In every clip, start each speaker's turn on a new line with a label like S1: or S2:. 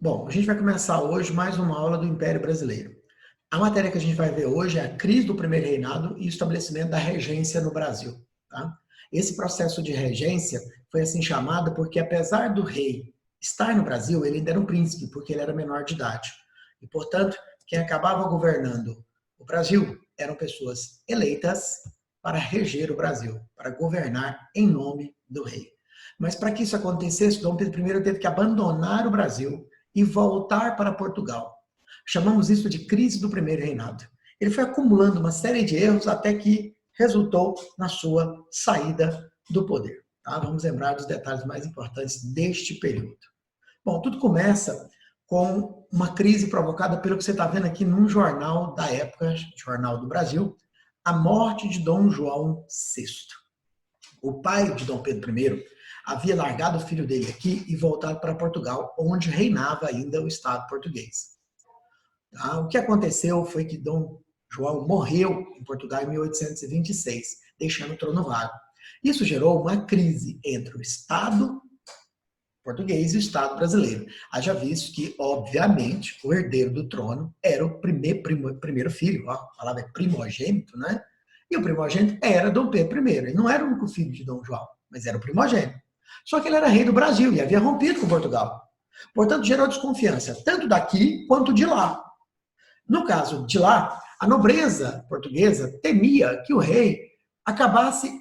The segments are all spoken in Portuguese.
S1: Bom, a gente vai começar hoje mais uma aula do Império Brasileiro. A matéria que a gente vai ver hoje é a crise do primeiro reinado e o estabelecimento da regência no Brasil. Tá? Esse processo de regência foi assim chamado porque, apesar do rei estar no Brasil, ele ainda era um príncipe, porque ele era menor de idade. E, portanto, quem acabava governando o Brasil eram pessoas eleitas para reger o Brasil, para governar em nome do rei. Mas para que isso acontecesse, Dom Pedro I teve que abandonar o Brasil e voltar para Portugal. Chamamos isso de crise do primeiro reinado. Ele foi acumulando uma série de erros até que resultou na sua saída do poder. Tá? Vamos lembrar dos detalhes mais importantes deste período. Bom, tudo começa com uma crise provocada pelo que você está vendo aqui num jornal da época, Jornal do Brasil, a morte de Dom João VI. O pai de Dom Pedro I havia largado o filho dele aqui e voltado para Portugal, onde reinava ainda o Estado português. Tá? O que aconteceu foi que Dom João morreu em Portugal em 1826, deixando o trono vago. Isso gerou uma crise entre o Estado português e o Estado brasileiro. Haja visto que, obviamente, o herdeiro do trono era o primeiro filho, ó, a palavra é primogênito, né? E o primogênito era Dom Pedro I. Ele não era o único filho de Dom João, mas era o primogênito. Só que ele era rei do Brasil e havia rompido com Portugal. Portanto, gerou desconfiança, tanto daqui quanto de lá. No caso de lá, a nobreza portuguesa temia que o rei acabasse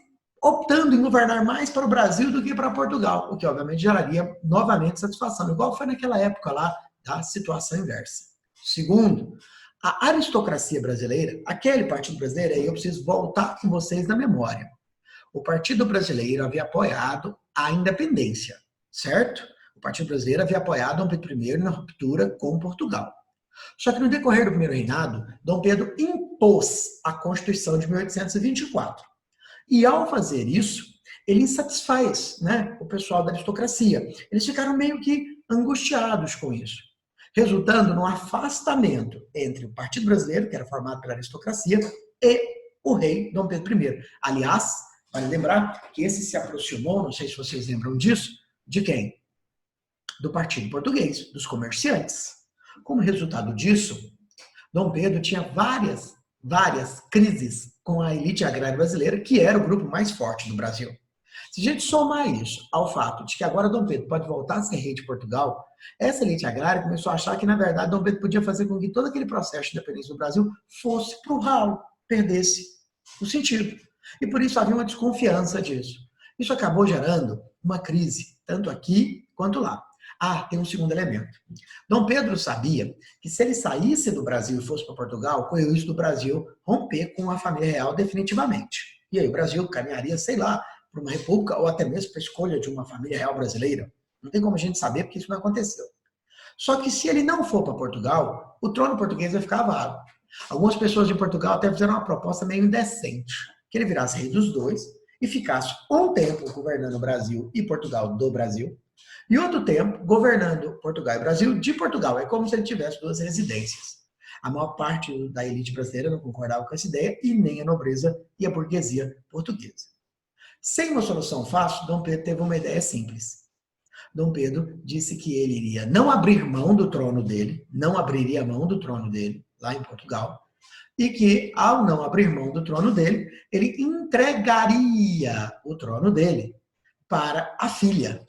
S1: optando em governar mais para o Brasil do que para Portugal, o que obviamente geraria novamente satisfação, igual foi naquela época lá da situação inversa. Segundo, a aristocracia brasileira, aquele partido brasileiro, aí eu preciso voltar com vocês na memória. O Partido Brasileiro havia apoiado a independência, certo? O Partido Brasileiro havia apoiado Dom Pedro I na ruptura com Portugal. Só que no decorrer do primeiro reinado, Dom Pedro impôs a Constituição de 1824. E ao fazer isso, ele insatisfaz, né, o pessoal da aristocracia. Eles ficaram meio que angustiados com isso, resultando no afastamento entre o Partido Brasileiro, que era formado pela aristocracia, e o rei Dom Pedro I. Aliás, vale lembrar que esse se aproximou, não sei se vocês lembram disso, de quem? Do Partido Português, dos comerciantes. Como resultado disso, Dom Pedro tinha várias crises com a elite agrária brasileira, que era o grupo mais forte do Brasil. Se a gente somar isso ao fato de que agora Dom Pedro pode voltar a ser rei de Portugal, essa elite agrária começou a achar que, na verdade, Dom Pedro podia fazer com que todo aquele processo de independência do Brasil fosse para o ralo, perdesse o sentido. E por isso havia uma desconfiança disso. Isso acabou gerando uma crise, tanto aqui quanto lá. Ah, tem um segundo elemento. Dom Pedro sabia que se ele saísse do Brasil e fosse para Portugal, correu isso do Brasil romper com a família real definitivamente. E aí o Brasil caminharia, sei lá, para uma república ou até mesmo para a escolha de uma família real brasileira. Não tem como a gente saber porque isso não aconteceu. Só que se ele não for para Portugal, o trono português vai ficar vago. Algumas pessoas de Portugal até fizeram uma proposta meio indecente, que ele virasse rei dos dois e ficasse um tempo governando o Brasil e Portugal do Brasil, e outro tempo governando Portugal e Brasil de Portugal. É como se ele tivesse duas residências. A maior parte da elite brasileira não concordava com essa ideia, e nem a nobreza e a burguesia portuguesa. Sem uma solução fácil, Dom Pedro teve uma ideia simples. Dom Pedro disse que ele iria não abrir mão do trono dele, não abriria mão do trono dele, lá em Portugal, e que, ao não abrir mão do trono dele, ele entregaria o trono dele para a filha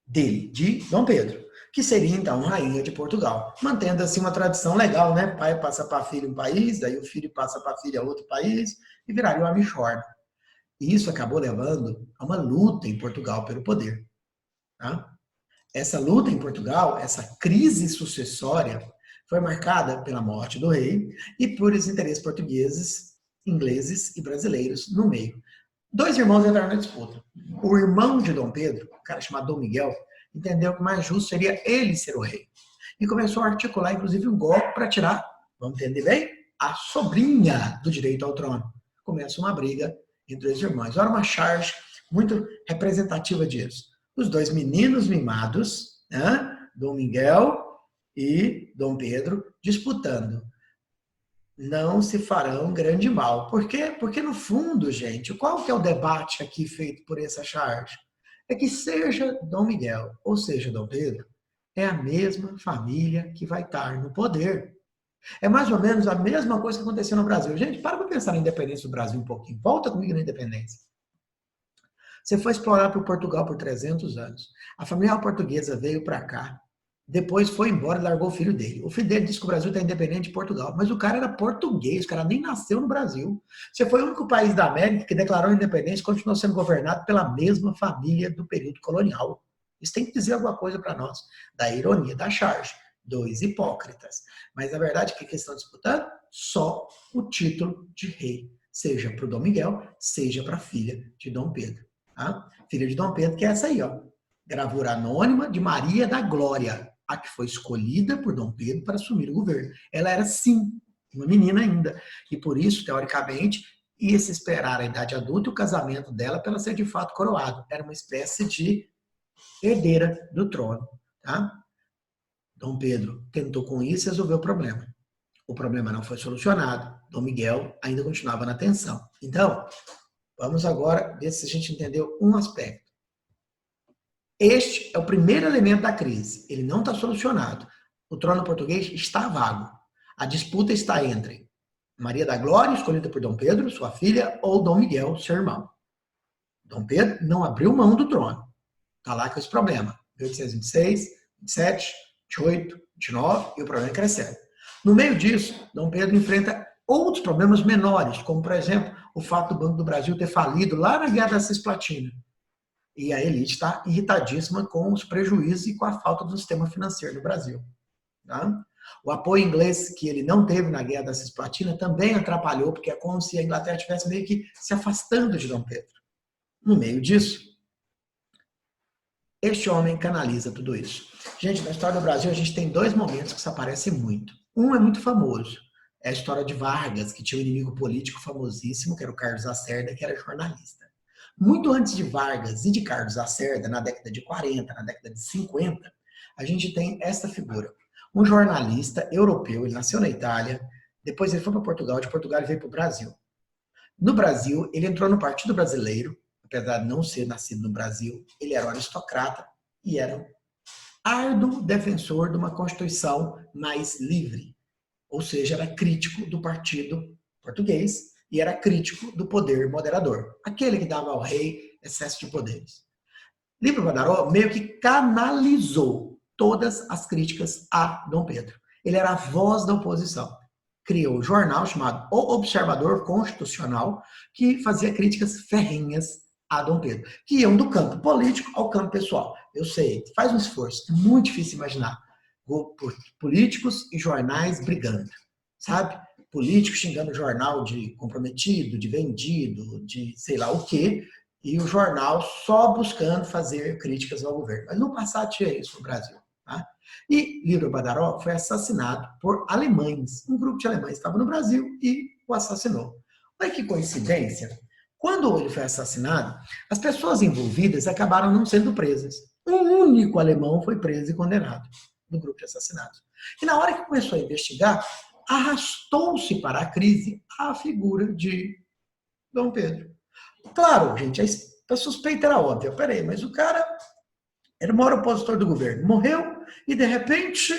S1: dele, de Dom Pedro, que seria então rainha de Portugal, mantendo assim uma tradição legal, né? Pai passa para filho um país, daí o filho passa para filha outro país, e viraria uma mixórdia. E isso acabou levando a uma luta em Portugal pelo poder. Tá? Essa luta em Portugal, essa crise sucessória, foi marcada pela morte do rei e por os interesses portugueses, ingleses e brasileiros no meio. Dois irmãos entraram na disputa. O irmão de Dom Pedro, um cara chamado Dom Miguel, entendeu que o mais justo seria ele ser o rei. E começou a articular, inclusive, um golpe para tirar, vamos entender bem, a sobrinha do direito ao trono. Começa uma briga entre os irmãos. Olha uma charge muito representativa disso. Os dois meninos mimados, né, Dom Miguel e Dom Pedro, disputando. Não se farão grande mal. Por quê? Porque, no fundo, gente, qual que é o debate aqui feito por essa charge? É que seja Dom Miguel ou seja Dom Pedro, é a mesma família que vai estar no poder. É mais ou menos a mesma coisa que aconteceu no Brasil. Gente, para pensar na independência do Brasil um pouquinho. Volta comigo na independência. Você foi explorado por Portugal por 300 anos. A família portuguesa veio para cá. Depois foi embora e largou o filho dele. O filho dele disse que o Brasil está independente de Portugal. Mas o cara era português, o cara nem nasceu no Brasil. Você foi o único país da América que declarou independência e continuou sendo governado pela mesma família do período colonial. Isso tem que dizer alguma coisa para nós. Da ironia da charge. Dois hipócritas. Mas, na verdade, o que eles estão disputando? Só o título de rei. Seja para o Dom Miguel, seja para a filha de Dom Pedro. Tá? Filha de Dom Pedro, que é essa aí, ó. Gravura anônima de Maria da Glória, a que foi escolhida por Dom Pedro para assumir o governo. Ela era, sim, uma menina ainda. E por isso, teoricamente, ia se esperar a idade adulta e o casamento dela para ela ser de fato coroado. Era uma espécie de herdeira do trono. Tá? Dom Pedro tentou com isso e resolveu o problema. O problema não foi solucionado. Dom Miguel ainda continuava na tensão. Então, vamos agora ver se a gente entendeu um aspecto. Este é o primeiro elemento da crise. Ele não está solucionado. O trono português está vago. A disputa está entre Maria da Glória, escolhida por Dom Pedro, sua filha, ou Dom Miguel, seu irmão. Dom Pedro não abriu mão do trono. Está lá com esse problema. 1826, 27, 28, 29, e o problema é crescendo. No meio disso, Dom Pedro enfrenta outros problemas menores, como, por exemplo, o fato do Banco do Brasil ter falido lá na Guerra da Cisplatina. E a elite está irritadíssima com os prejuízos e com a falta do sistema financeiro do Brasil. Tá? O apoio inglês que ele não teve na Guerra da Cisplatina também atrapalhou, porque é como se a Inglaterra estivesse meio que se afastando de Dom Pedro. No meio disso, este homem canaliza tudo isso. Gente, na história do Brasil, a gente tem dois momentos que se aparecem muito. Um é muito famoso. É a história de Vargas, que tinha um inimigo político famosíssimo, que era o Carlos Lacerda, que era jornalista. Muito antes de Vargas e de Carlos Lacerda, na década de 40, na década de 50, a gente tem essa figura. Um jornalista europeu, ele nasceu na Itália, depois ele foi para Portugal, de Portugal ele veio para o Brasil. No Brasil, ele entrou no Partido Brasileiro, apesar de não ser nascido no Brasil, ele era um aristocrata e era um árduo defensor de uma Constituição mais livre. Ou seja, era crítico do partido português e era crítico do poder moderador, aquele que dava ao rei excesso de poderes. Líbero Badaró meio que canalizou todas as críticas a Dom Pedro. Ele era a voz da oposição. Criou um jornal chamado O Observador Constitucional, que fazia críticas ferrenhas a Dom Pedro, que iam do campo político ao campo pessoal. Eu sei, faz um esforço, é muito difícil imaginar. Políticos e jornais brigando, sabe? Político xingando o jornal de comprometido, de vendido, de sei lá o quê, e o jornal só buscando fazer críticas ao governo. Mas no passado tinha isso no Brasil. Tá? E Líbero Badaró foi assassinado por alemães. Um grupo de alemães estava no Brasil e o assassinou. Olha que coincidência. Quando ele foi assassinado, as pessoas envolvidas acabaram não sendo presas. Um único alemão foi preso e condenado no grupo de assassinatos. E na hora que começou a investigar, arrastou-se para a crise a figura de Dom Pedro. Claro, gente, a suspeita era óbvia. Peraí, mas o cara era o maior opositor do governo. Morreu e, de repente,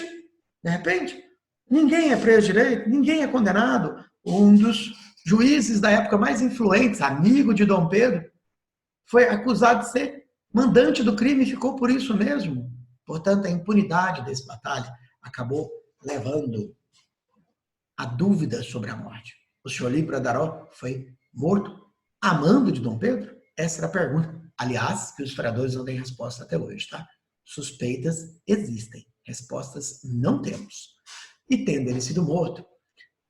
S1: ninguém é preso direito, ninguém é condenado. Um dos juízes da época mais influentes, amigo de Dom Pedro, foi acusado de ser mandante do crime e ficou por isso mesmo. Portanto, a impunidade desse batalha acabou levando a dúvida sobre a morte. O senhor Líbero Badaró foi morto a mando de Dom Pedro? Essa era a pergunta. Aliás, que os historiadores não têm resposta até hoje, tá? Suspeitas existem, respostas não temos. E tendo ele sido morto,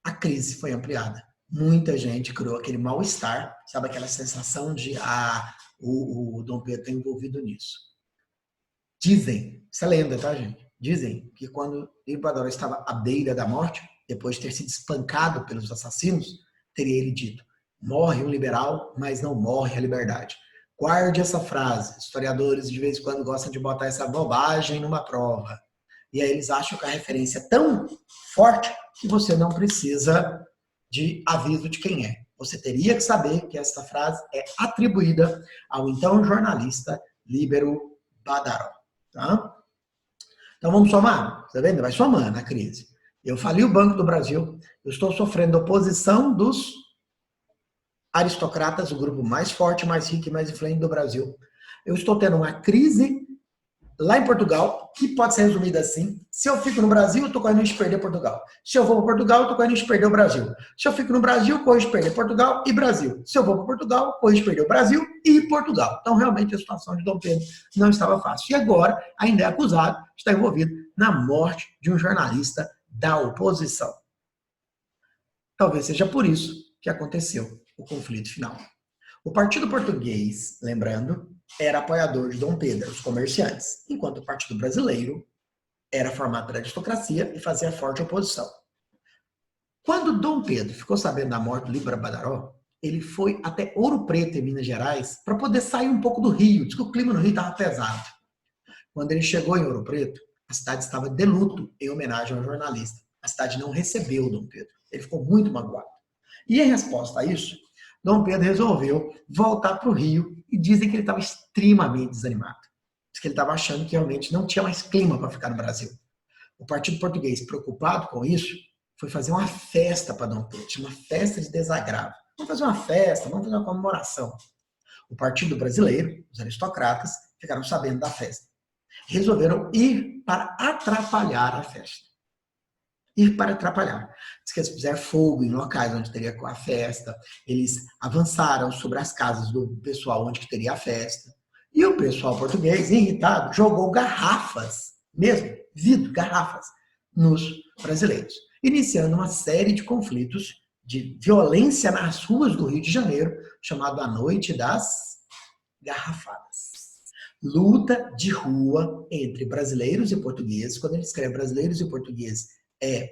S1: a crise foi ampliada. Muita gente criou aquele mal-estar, sabe aquela sensação de o Dom Pedro está envolvido nisso. Dizem, isso é lenda, tá, gente? Dizem que quando Líbero Badaró estava à beira da morte, depois de ter sido espancado pelos assassinos, teria ele dito: morre um liberal, mas não morre a liberdade. Guarde essa frase. Historiadores de vez em quando gostam de botar essa bobagem numa prova. E aí eles acham que a referência é tão forte que você não precisa de aviso de quem é. Você teria que saber que essa frase é atribuída ao então jornalista Líbero Badaró. Tá? Então vamos somar? Tá vendo? Vai somando a crise. Eu falei o Banco do Brasil, eu estou sofrendo oposição dos aristocratas, o grupo mais forte, mais rico e mais influente do Brasil. Eu estou tendo uma crise lá em Portugal, que pode ser resumida assim: se eu fico no Brasil, eu estou correndo risco de perder Portugal. Se eu vou para Portugal, eu estou correndo risco de perder o Brasil. Se eu fico no Brasil, eu corro risco de perder Portugal e Brasil. Se eu vou para Portugal, eu corro risco de perder o Brasil e Portugal. Então, realmente, a situação de Dom Pedro não estava fácil. E agora, ainda é acusado de estar envolvido na morte de um jornalista da oposição. Talvez seja por isso que aconteceu o conflito final. O Partido Português, lembrando, era apoiador de Dom Pedro, os comerciantes, enquanto o Partido Brasileiro era formado pela aristocracia e fazia forte oposição. Quando Dom Pedro ficou sabendo da morte do Líbero Badaró, ele foi até Ouro Preto, em Minas Gerais, para poder sair um pouco do Rio. Diz que o clima no Rio estava pesado. Quando ele chegou em Ouro Preto, a cidade estava de luto em homenagem ao jornalista. A cidade não recebeu Dom Pedro. Ele ficou muito magoado. E em resposta a isso, Dom Pedro resolveu voltar para o Rio e dizem que ele estava extremamente desanimado. Diz que ele estava achando que realmente não tinha mais clima para ficar no Brasil. O Partido Português, preocupado com isso, foi fazer uma festa para Dom Pedro, uma festa de desagravo. Vamos fazer uma festa, vamos fazer uma comemoração. O Partido Brasileiro, os aristocratas, ficaram sabendo da festa. Resolveram ir para atrapalhar a festa. Ir para atrapalhar. Diz que eles fizeram fogo em locais onde teria a festa, eles avançaram sobre as casas do pessoal onde teria a festa, e o pessoal português, irritado, jogou garrafas, mesmo, vidro, garrafas, nos brasileiros, iniciando uma série de conflitos de violência nas ruas do Rio de Janeiro, chamado a Noite das Garrafadas. Luta de rua entre brasileiros e portugueses. Quando ele escreve brasileiros e portugueses,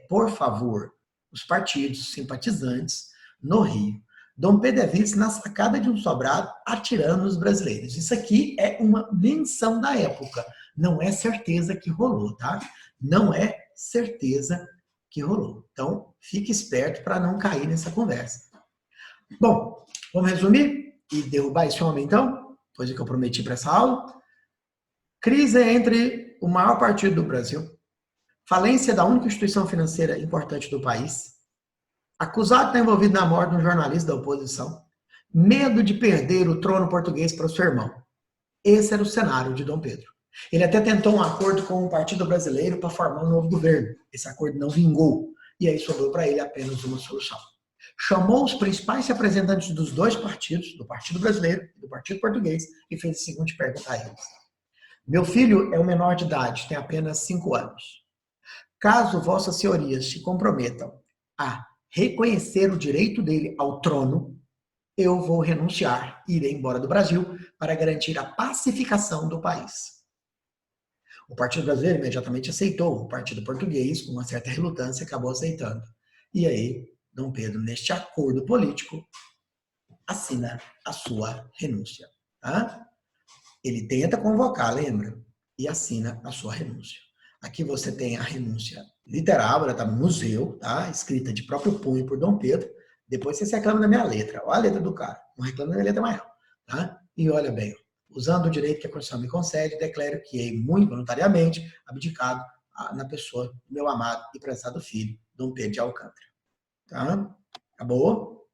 S1: por favor, os partidos simpatizantes no Rio. Dom Pedro é visto na sacada de um sobrado atirando nos brasileiros. Isso aqui é uma menção da época. Não é certeza que rolou, tá? Não é certeza que rolou. Então, fique esperto para não cair nessa conversa. Bom, vamos resumir e derrubar esse homem, então? Coisa que eu prometi para essa aula. Crise entre o maior partido do Brasil, falência da única instituição financeira importante do país, acusado de estar envolvido na morte de um jornalista da oposição, medo de perder o trono português para o seu irmão. Esse era o cenário de Dom Pedro. Ele até tentou um acordo com o Partido Brasileiro para formar um novo governo. Esse acordo não vingou. E aí sobrou para ele apenas uma solução. Chamou os principais representantes dos dois partidos, do Partido Brasileiro e do Partido Português, e fez a seguinte pergunta a eles. Meu filho é um menor de idade, tem apenas 5 anos. Caso vossas senhorias se comprometam a reconhecer o direito dele ao trono, eu vou renunciar e irei embora do Brasil para garantir a pacificação do país. O Partido Brasileiro imediatamente aceitou, o Partido Português, com uma certa relutância, acabou aceitando. E aí, Dom Pedro, neste acordo político, assina a sua renúncia. Tá? Ele tenta convocar, lembra? E assina a sua renúncia. Aqui você tem a renúncia literal, ela está no museu, tá? Escrita de próprio punho por Dom Pedro. Depois você se reclama da minha letra. Olha a letra do cara. Não reclama da minha letra maior. Tá? E olha bem, usando o direito que a Constituição me concede, declaro que hei muito voluntariamente abdicado na pessoa do meu amado e prezado filho, Dom Pedro de Alcântara. Tá? Acabou?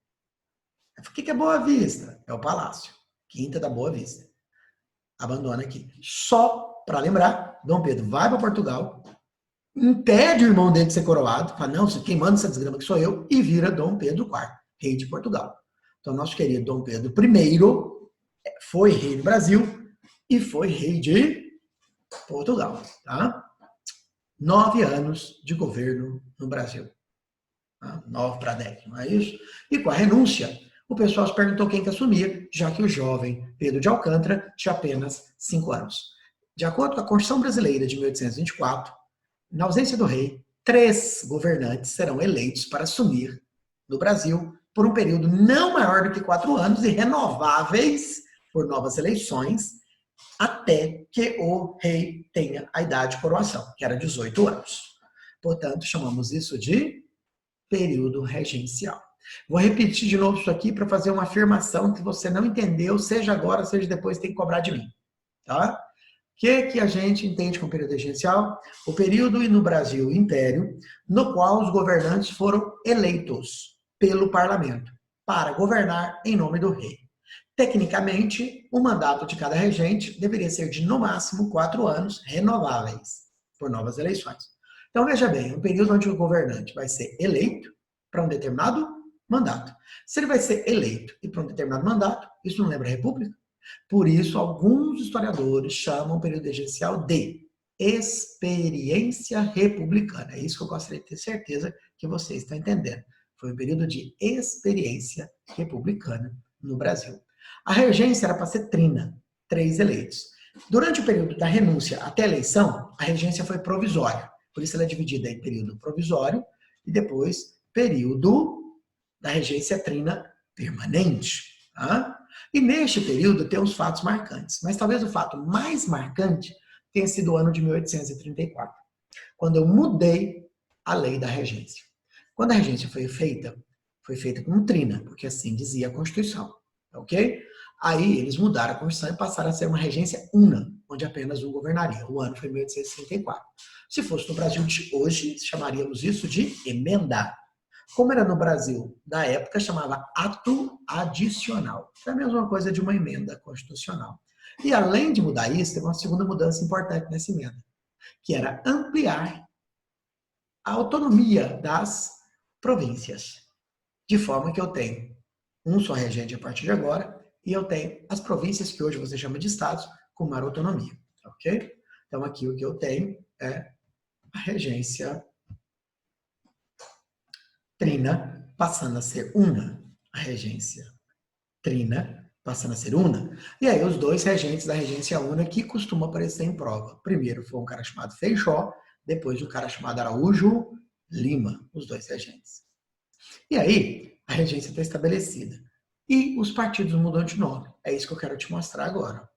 S1: O que é Boa Vista? É o Palácio. Quinta da Boa Vista. Abandona aqui. Só para lembrar, Dom Pedro vai para Portugal, impede o irmão dele de ser coroado, fala, não, quem manda essa desgrama que sou eu, e vira Dom Pedro IV, rei de Portugal. Então, nosso querido Dom Pedro I foi rei do Brasil e foi rei de Portugal. Tá? 9 anos de governo no Brasil. Tá? 9 para 10, não é isso? E com a renúncia, o pessoal se perguntou quem que assumia, já que o jovem Pedro de Alcântara tinha apenas 5 anos. De acordo com a Constituição Brasileira de 1824, na ausência do rei, 3 governantes serão eleitos para assumir no Brasil por um período não maior do que 4 anos e renováveis por novas eleições até que o rei tenha a idade de coroação, que era 18 anos. Portanto, chamamos isso de período regencial. Vou repetir de novo isso aqui para fazer uma afirmação que você não entendeu, seja agora, seja depois, tem que cobrar de mim. Tá? que a gente entende como período regencial? O período, e no Brasil, o império, no qual os governantes foram eleitos pelo parlamento para governar em nome do rei. Tecnicamente, o mandato de cada regente deveria ser de, no máximo, 4 anos, renováveis por novas eleições. Então, veja bem, um período onde o governante vai ser eleito para um determinado mandato. Se ele vai ser eleito e para um determinado mandato, isso não lembra a República? Por isso, alguns historiadores chamam o período regencial de experiência republicana. É isso que eu gostaria de ter certeza que você está entendendo. Foi um período de experiência republicana no Brasil. A regência era para ser trina, 3 eleitos. Durante o período da renúncia até a eleição, a regência foi provisória. Por isso ela é dividida em período provisório e depois período da regência trina permanente. Tá? E neste período tem uns fatos marcantes, mas talvez o fato mais marcante tenha sido o ano de 1834, quando eu mudei a lei da regência. Quando a regência foi feita como trina, porque assim dizia a Constituição, ok? Aí eles mudaram a Constituição e passaram a ser uma regência una, onde apenas um governaria. O ano foi 1864. Se fosse no Brasil de hoje, chamaríamos isso de emenda. Como era no Brasil da época, chamava ato adicional. É a mesma coisa de uma emenda constitucional. E além de mudar isso, teve uma segunda mudança importante nessa emenda, que era ampliar a autonomia das províncias. De forma que eu tenho um só regente a partir de agora, e eu tenho as províncias que hoje você chama de estados com maior autonomia. Ok? Então aqui o que eu tenho é a regência trina passando a ser una. A regência trina passando a ser una. E aí os dois regentes da regência una que costumam aparecer em prova. Primeiro foi um cara chamado Feijó, depois um cara chamado Araújo Lima, os dois regentes. E aí a regência está estabelecida. E os partidos mudam de nome. É isso que eu quero te mostrar agora.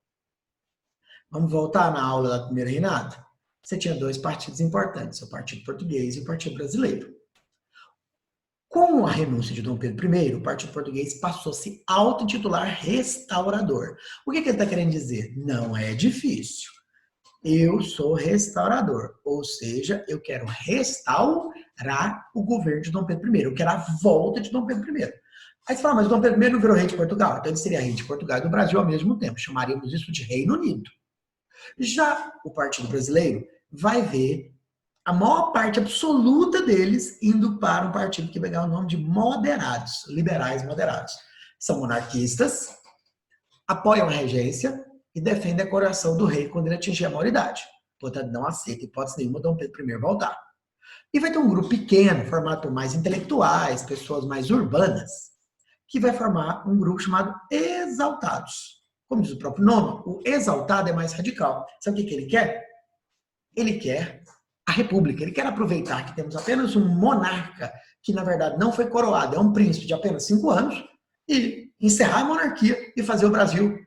S1: Vamos voltar na aula da primeira reinado? Você tinha 2 partidos importantes, o Partido Português e o Partido Brasileiro. Com a renúncia de Dom Pedro I, o Partido Português passou a se auto-intitular restaurador. O que ele está querendo dizer? Não é difícil. Eu sou restaurador, ou seja, eu quero restaurar o governo de Dom Pedro I, eu quero a volta de Dom Pedro I. Aí você fala, mas Dom Pedro I não virou rei de Portugal? Então ele seria rei de Portugal e do Brasil ao mesmo tempo, chamaríamos isso de Reino Unido. Já o Partido Brasileiro vai ver a maior parte absoluta deles indo para um partido que vai ganhar o nome de moderados, liberais moderados. São monarquistas, apoiam a regência e defendem a coroação do rei quando ele atingir a maioridade. Portanto, não aceita hipótese nenhuma Dom Pedro I voltar. E vai ter um grupo pequeno, formado por mais intelectuais, pessoas mais urbanas, que vai formar um grupo chamado exaltados. Como diz o próprio nome, o exaltado é mais radical. Sabe o que ele quer? Ele quer a república. Ele quer aproveitar que temos apenas um monarca, que na verdade não foi coroado, é um príncipe de apenas 5 anos, e encerrar a monarquia e fazer o Brasil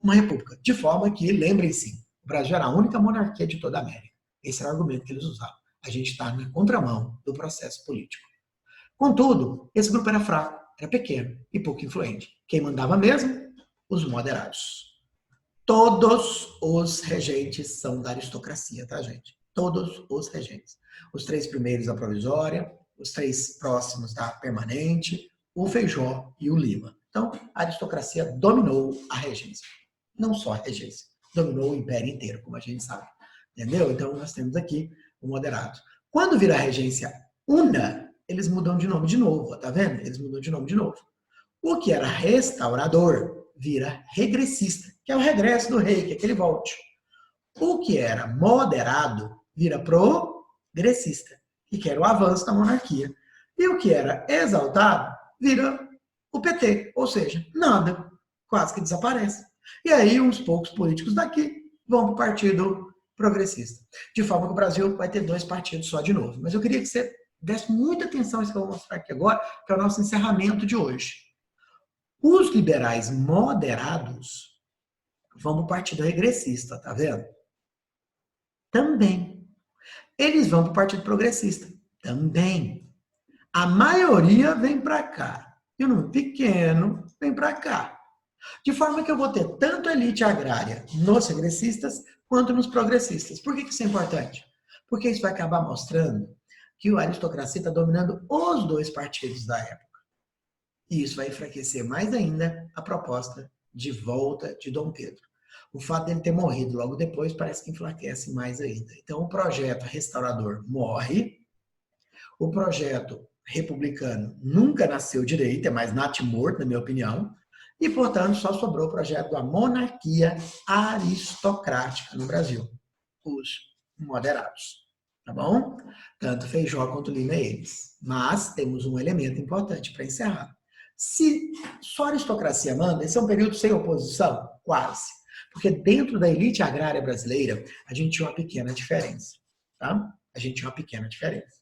S1: uma república. De forma que, lembrem-se, o Brasil era a única monarquia de toda a América. Esse era o argumento que eles usavam. A gente está na contramão do processo político. Contudo, esse grupo era fraco, era pequeno e pouco influente. Quem mandava mesmo? Os moderados. Todos os regentes são da aristocracia, tá, gente? Todos os regentes. Os 3 primeiros da provisória, os 3 próximos da permanente, o Feijó e o Lima. Então, a aristocracia dominou a regência. Não só a regência, dominou o império inteiro, como a gente sabe. Entendeu? Então, nós temos aqui o moderado. Quando vira a regência una, eles mudam de nome de novo, tá vendo? Eles mudam de nome de novo. O que era restaurador vira regressista, que é o regresso do rei, que é que ele volte. O que era moderado vira progressista, que quer o avanço da monarquia. E o que era exaltado vira o PT, ou seja, nada, quase que desaparece. E aí uns poucos políticos daqui vão para o Partido Progressista. De forma que o Brasil vai ter 2 partidos só de novo. Mas eu queria que você desse muita atenção a isso que eu vou mostrar aqui agora, que é o nosso encerramento de hoje. Os liberais moderados vão para o Partido Regressista, tá vendo? Também. Eles vão para o Partido Progressista. Também. A maioria vem para cá. E o número pequeno vem para cá. De forma que eu vou ter tanto a elite agrária nos regressistas, quanto nos progressistas. Por que isso é importante? Porque isso vai acabar mostrando que a aristocracia está dominando os dois partidos da época. E isso vai enfraquecer mais ainda a proposta de volta de Dom Pedro. O fato dele ter morrido logo depois parece que enfraquece mais ainda. Então, o projeto restaurador morre, o projeto republicano nunca nasceu direito, é mais natimorto, na minha opinião, e, portanto, só sobrou o projeto da monarquia aristocrática no Brasil, os moderados. Tá bom? Tanto Feijó quanto Lima é eles. Mas temos um elemento importante para encerrar. Se só a aristocracia manda, esse é um período sem oposição? Quase. Porque dentro da elite agrária brasileira, a gente tinha uma pequena diferença. Tá? A gente tinha uma pequena diferença.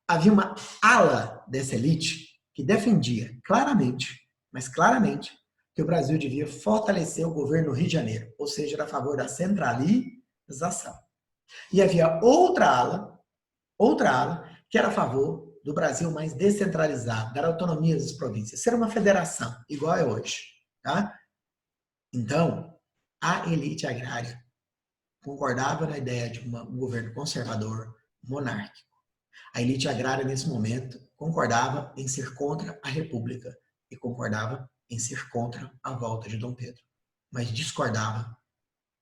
S1: Havia uma ala dessa elite que defendia claramente, mas claramente, que o Brasil devia fortalecer o governo do Rio de Janeiro, ou seja, era a favor da centralização. E havia outra ala, que era a favor do Brasil mais descentralizado, dar autonomia às províncias, ser uma federação, igual é hoje. Tá? Então, a elite agrária concordava na ideia de um governo conservador, monárquico. A elite agrária, nesse momento, concordava em ser contra a República e concordava em ser contra a volta de Dom Pedro. Mas discordava,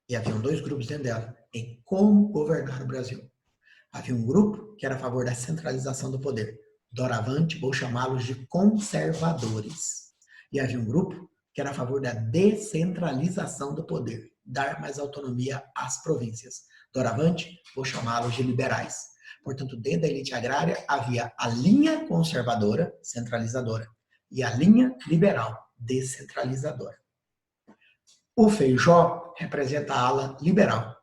S1: e haviam dois grupos dentro dela, em como governar o Brasil. Havia um grupo que era a favor da centralização do poder. Doravante, vou chamá-los de conservadores. E havia um grupo que era a favor da descentralização do poder, dar mais autonomia às províncias. Doravante, vou chamá-los de liberais. Portanto, dentro da elite agrária havia a linha conservadora, centralizadora, e a linha liberal, descentralizadora. O Feijó representa a ala liberal,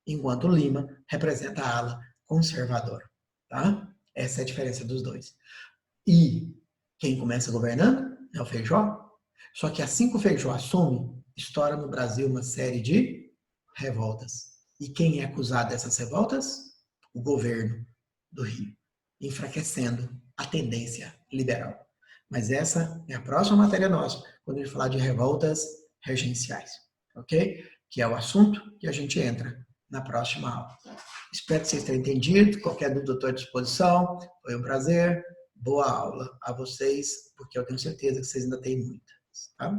S1: enquanto o Lima representa a ala conservadora. Tá? Essa é a diferença dos dois. E quem começa governando é o Feijó. Só que assim que o Feijó assume, estoura no Brasil uma série de revoltas. E quem é acusado dessas revoltas? O governo do Rio, enfraquecendo a tendência liberal. Mas essa é a próxima matéria nossa, quando a gente falar de revoltas regenciais, ok? Que é o assunto que a gente entra na próxima aula. Espero que vocês tenham entendido. Qualquer dúvida, estou à disposição. Foi um prazer. Boa aula a vocês, porque eu tenho certeza que vocês ainda têm muitas. Tá?